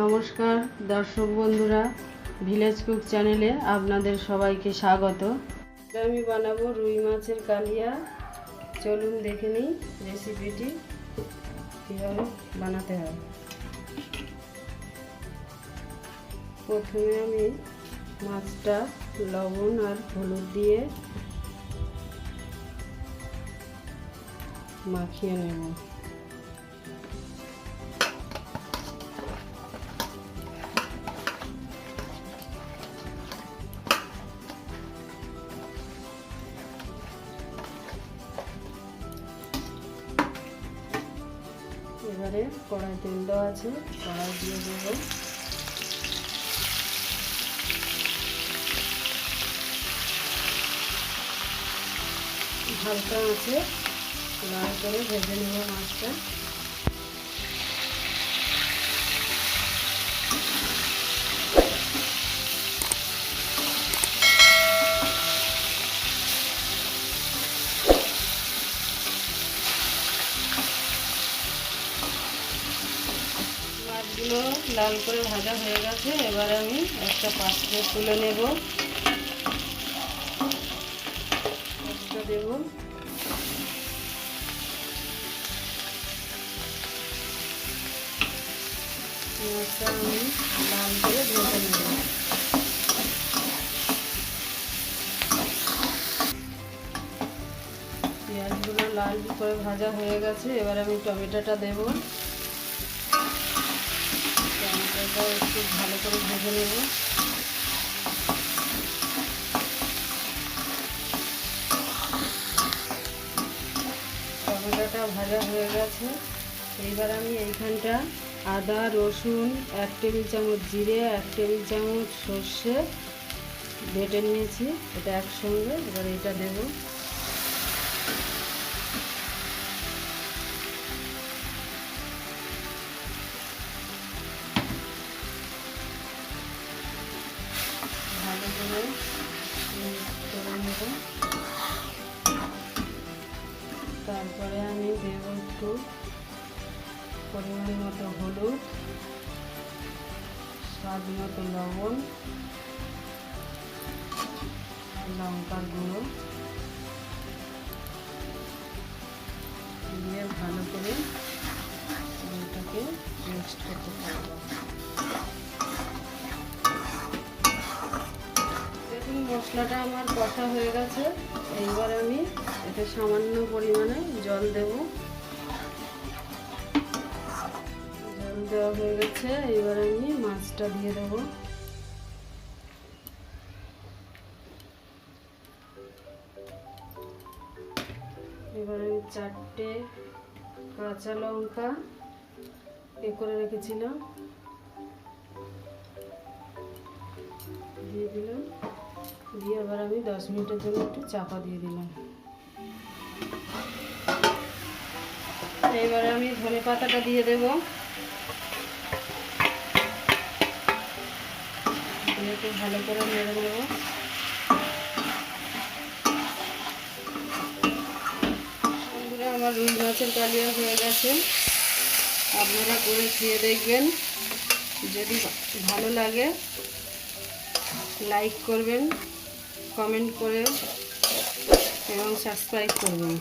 নমস্কার দর্শক বন্ধুরা, ভিলেজ কুক চ্যানেলে আপনাদের সবাইকে স্বাগত। আমি বানাবো রুই মাছের কালিয়া। চলুন দেখে নিই রেসিপিটি কীভাবে বানাতে হয়। প্রথমে আমি মাছটা লবণ আর হলুদ দিয়ে মাখিয়ে নেব। এবারে কড়াই তেল দেওয়া আছে, কড়াই দিয়ে দেবো। হালকা আছে লাল করে ভেজে নেব মাছটা। মাছগুলো লাল করে ভাজা হয়ে গেছে, এবার আমি একটা পাত্রে তুলে নেব। মাছটা দেব, মাছটা আমি লাল করে ভেজে নেব। পেঁয়াজগুলো লাল করে ভাজা হয়ে গেছে, এবার আমি টমেটোটা দেব। টমেটোটা একটু ভালো করে ভেজে নেব। টমেটোটা ভাজা হয়ে গেছে, এইবার আমি এইখানটা আদা রসুন 1 টেবিল চামচ, জিরে 1 টেবিল চামচ, সর্ষে বেটে নিয়েছি, এটা একসঙ্গে এবার এটা দেব। ভালো করে নেব। তারপরে আমি দেব একটু পরিমাণ মতো হলুদ, স্বাদ মতো লবণ, লঙ্কার গুঁড়ো দিয়ে ভালো করে এটাকে মিক্সড করতে পারবো। দেখুন মশলাটা আমার কষা হয়ে গেছে, এইবার আমি এতে সামান্য পরিমাণে জল দেব। জল দেওয়া হয়ে গেছে, এবার আমি মাছটা দিয়ে দেবো। এবার আমি 4টে কাঁচা লঙ্কা করে রেখেছিলাম দিয়ে দিলাম, দিয়ে আবার আমি 10 মিনিটের জন্য একটু চাপা দিয়ে দিলাম। এবারে আমি ধনে পাতাটা দিয়ে দেব, দিয়ে একটু ভালো করে নেড়ে নেব। বন্ধুরা, আমার রুই মাছের কালিয়া হয়ে গেছে, আপনারা করে খেয়ে দেখবেন। যদি ভালো লাগে লাইক করবেন, কমেন্ট করে এবং সাবস্ক্রাইব করবেন।